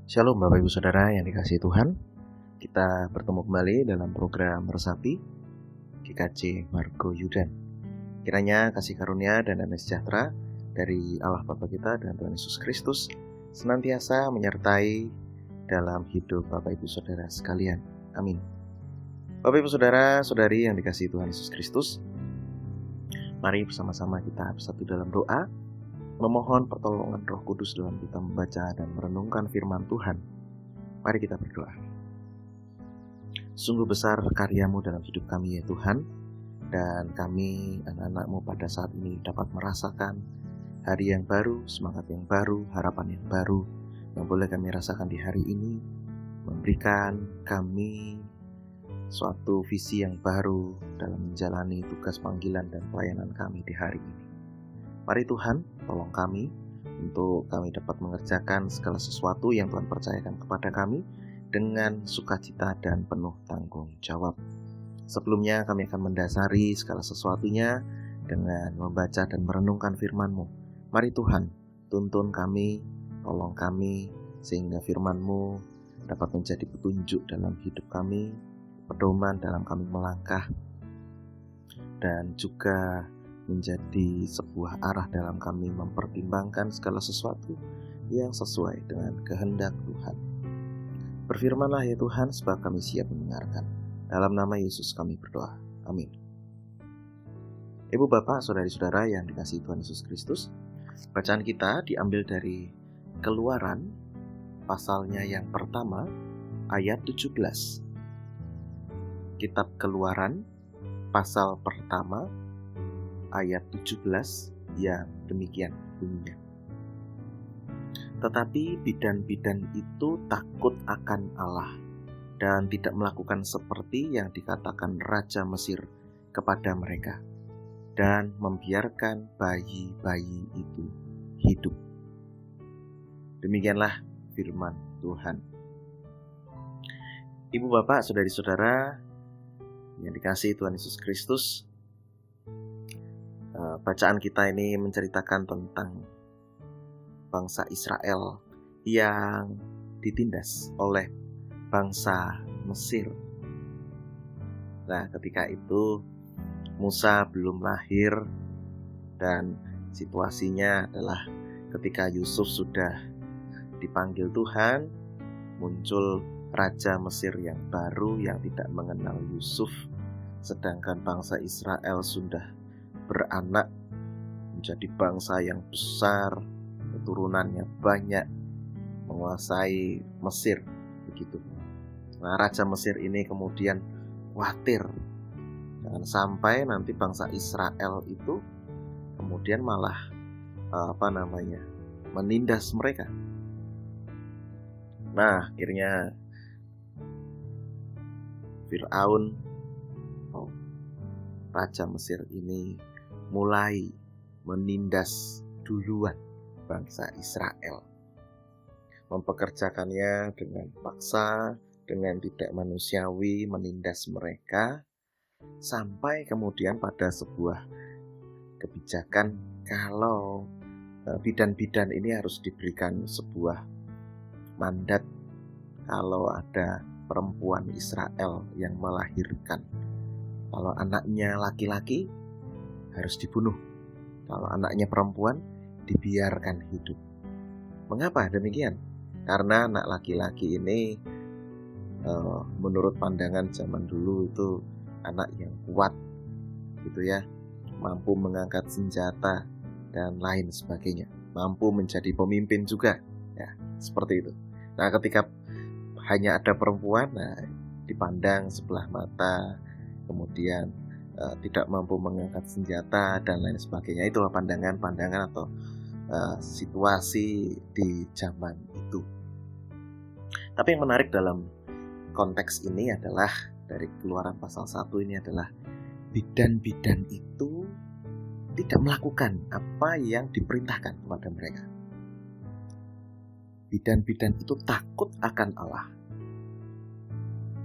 Shalom Bapak Ibu Saudara yang dikasihi Tuhan. Kita bertemu kembali dalam program Resapi GKJ Margo Yudan. Kiranya kasih karunia dan damai sejahtera dari Allah Bapa kita dan Tuhan Yesus Kristus senantiasa menyertai dalam hidup Bapak Ibu Saudara sekalian. Amin. Bapak Ibu Saudara, Saudari yang dikasihi Tuhan Yesus Kristus, mari bersama-sama kita bersatu dalam doa, memohon pertolongan Roh Kudus dalam kita membaca dan merenungkan firman Tuhan. Mari kita berdoa. Sungguh besar karya-Mu dalam hidup kami ya Tuhan, dan kami anak-anak-Mu pada saat ini dapat merasakan hari yang baru, semangat yang baru, harapan yang baru yang boleh kami rasakan di hari ini, memberikan kami suatu visi yang baru dalam menjalani tugas panggilan dan pelayanan kami di hari ini. Mari Tuhan, tolong kami untuk kami dapat mengerjakan segala sesuatu yang Tuhan percayakan kepada kami dengan sukacita dan penuh tanggung jawab. Sebelumnya kami akan mendasari segala sesuatunya dengan membaca dan merenungkan firman-Mu. Mari Tuhan, tuntun kami, tolong kami, sehingga firman-Mu dapat menjadi petunjuk dalam hidup kami, pedoman dalam kami melangkah, dan juga menjadi sebuah arah dalam kami mempertimbangkan segala sesuatu yang sesuai dengan kehendak Tuhan. Berfirmanlah ya Tuhan, sebab kami siap mendengarkan. Dalam nama Yesus kami berdoa. Amin. Ibu bapak, saudari-saudara yang dikasihi Tuhan Yesus Kristus, bacaan kita diambil dari Keluaran, pasalnya yang pertama, ayat 17. Kitab Keluaran, pasal pertama, ayat 17 yang demikian bunyinya. Tetapi bidan-bidan itu takut akan Allah dan tidak melakukan seperti yang dikatakan Raja Mesir kepada mereka, dan membiarkan bayi-bayi itu hidup. Demikianlah firman Tuhan. Ibu bapak, saudari-saudara yang dikasihi Tuhan Yesus Kristus, bacaan kita ini menceritakan tentang bangsa Israel yang ditindas oleh bangsa Mesir. Nah, ketika itu Musa belum lahir, dan situasinya adalah ketika Yusuf sudah dipanggil Tuhan, muncul Raja Mesir yang baru yang tidak mengenal Yusuf, sedangkan bangsa Israel sudah beranak menjadi bangsa yang besar, keturunannya banyak, menguasai Mesir, begitu. Nah, Raja Mesir ini kemudian khawatir jangan sampai nanti bangsa Israel itu kemudian malah menindas mereka. Nah, akhirnya Fir'aun, Raja Mesir ini mulai menindas duluan bangsa Israel, mempekerjakannya dengan paksa, dengan tidak manusiawi, menindas mereka, sampai kemudian pada sebuah kebijakan kalau bidan-bidan ini harus diberikan sebuah mandat kalau ada perempuan Israel yang melahirkan. Kalau anaknya laki-laki harus dibunuh, kalau anaknya perempuan dibiarkan hidup. Mengapa demikian? Karena anak laki-laki ini menurut pandangan zaman dulu itu anak yang kuat, gitu ya, mampu mengangkat senjata dan lain sebagainya, mampu menjadi pemimpin juga, ya, seperti itu. Nah, ketika hanya ada perempuan, nah, dipandang sebelah mata, kemudian tidak mampu mengangkat senjata dan lain sebagainya. Itulah pandangan-pandangan atau situasi di zaman itu. Tapi yang menarik dalam konteks ini adalah dari Keluaran pasal 1 ini adalah bidan-bidan itu tidak melakukan apa yang diperintahkan kepada mereka. Bidan-bidan itu takut akan Allah,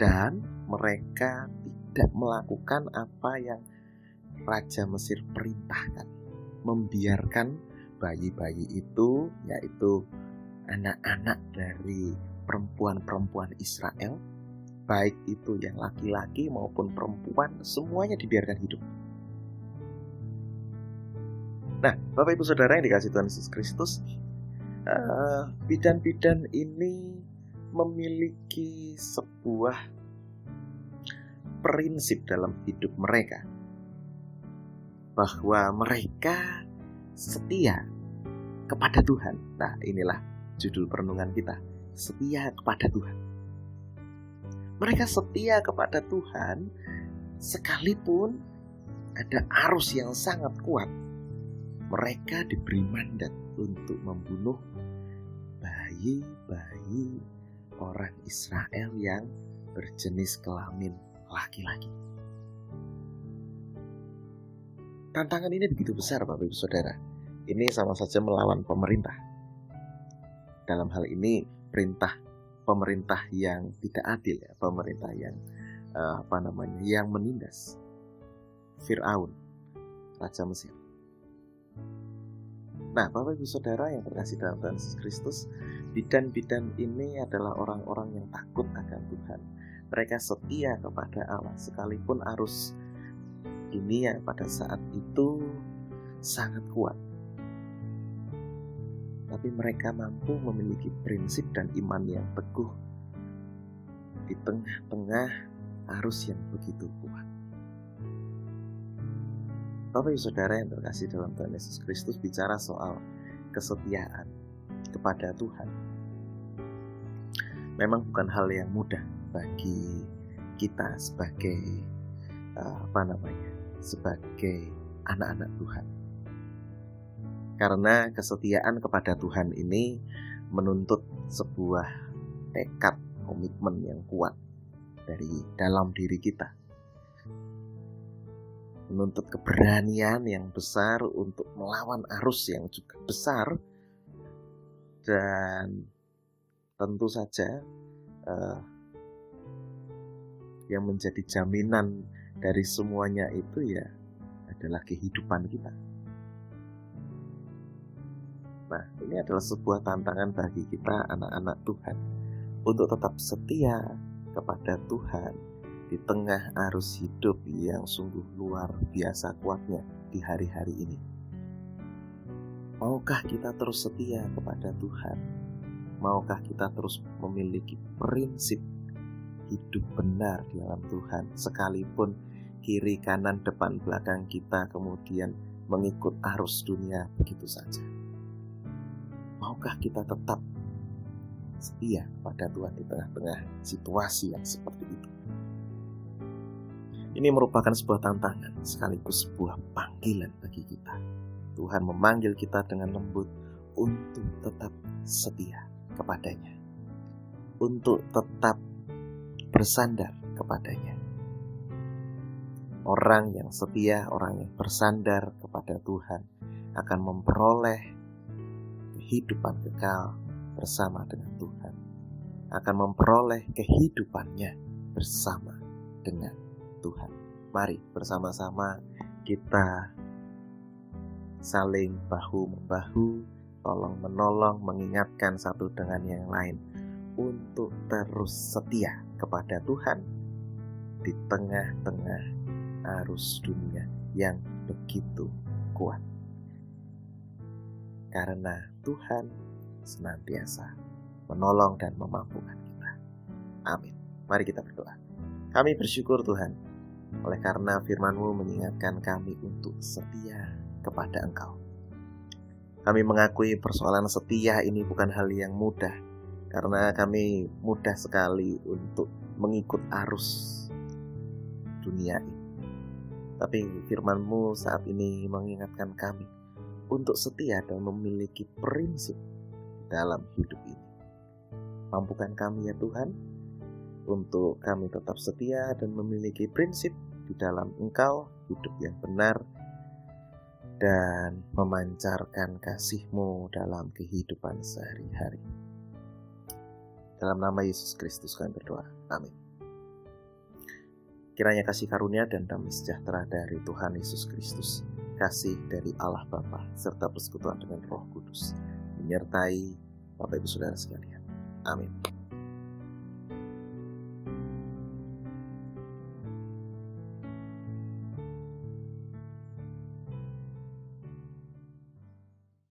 dan mereka tidak melakukan apa yang Raja Mesir perintahkan, membiarkan bayi-bayi itu, yaitu anak-anak dari perempuan-perempuan Israel, baik itu yang laki-laki maupun perempuan, semuanya dibiarkan hidup. Nah, Bapak Ibu Saudara yang dikasihi Tuhan Yesus Kristus, bidan-bidan ini memiliki sebuah prinsip dalam hidup mereka, bahwa mereka setia kepada Tuhan. Nah, inilah judul perenungan kita, setia kepada Tuhan. Mereka setia kepada Tuhan sekalipun ada arus yang sangat kuat. Mereka diberi mandat untuk membunuh bayi-bayi orang Israel yang berjenis kelamin laki-laki. Tantangan ini begitu besar, Bapak Ibu Saudara. Ini sama saja melawan pemerintah. Dalam hal ini perintah pemerintah yang tidak adil, ya, pemerintah yang yang menindas Firaun, raja Mesir. Nah, Bapak Ibu Saudara yang terkasih dalam Tuhan Yesus Kristus, bidan-bidan ini adalah orang-orang yang takut akan Tuhan. Mereka setia kepada Allah sekalipun arus dunia pada saat itu sangat kuat. Tapi mereka mampu memiliki prinsip dan iman yang teguh di tengah-tengah arus yang begitu kuat. Bapak Ibu Saudara yang terkasih dalam Tuhan Yesus Kristus, bicara soal kesetiaan kepada Tuhan, memang bukan hal yang mudah bagi kita sebagai sebagai anak-anak Tuhan. Karena kesetiaan kepada Tuhan ini menuntut sebuah tekad, komitmen yang kuat dari dalam diri kita. Menuntut keberanian yang besar untuk melawan arus yang juga besar. Dan tentu saja yang menjadi jaminan dari semuanya itu ya adalah kehidupan kita. Nah, ini adalah sebuah tantangan bagi kita anak-anak Tuhan untuk tetap setia kepada Tuhan di tengah arus hidup yang sungguh luar biasa kuatnya di hari-hari ini. Maukah kita terus setia kepada Tuhan? Maukah kita terus memiliki prinsip hidup benar di dalam Tuhan, sekalipun kiri, kanan, depan, belakang kita kemudian mengikut arus dunia begitu saja? Maukah kita tetap setia pada Tuhan di tengah-tengah situasi yang seperti itu? Ini merupakan sebuah tantangan sekaligus sebuah panggilan bagi kita. Tuhan memanggil kita dengan lembut untuk tetap setia kepadanya, untuk tetap bersandar kepadanya. Orang yang setia, orang yang bersandar kepada Tuhan akan memperoleh kehidupan kekal bersama dengan Tuhan, akan memperoleh kehidupannya bersama dengan Tuhan. Mari bersama-sama kita saling bahu-membahu, tolong-menolong, mengingatkan satu dengan yang lain untuk terus setia kepada Tuhan di tengah-tengah arus dunia yang begitu kuat. Karena Tuhan senantiasa menolong dan memampukan kita. Amin. Mari kita berdoa. Kami bersyukur Tuhan, oleh karena firman-Mu mengingatkan kami untuk setia kepada Engkau. Kami mengakui persoalan setia ini bukan hal yang mudah, karena kami mudah sekali untuk mengikut arus dunia ini. Tapi firman-Mu saat ini mengingatkan kami untuk setia dan memiliki prinsip dalam hidup ini. Mampukan kami ya Tuhan, untuk kami tetap setia dan memiliki prinsip di dalam Engkau, hidup yang benar, dan memancarkan kasih-Mu dalam kehidupan sehari-hari. Dalam nama Yesus Kristus kami berdoa. Amin. Kiranya kasih karunia dan damai sejahtera dari Tuhan Yesus Kristus, kasih dari Allah Bapa, serta persekutuan dengan Roh Kudus menyertai Bapak Ibu Saudara sekalian. Amin.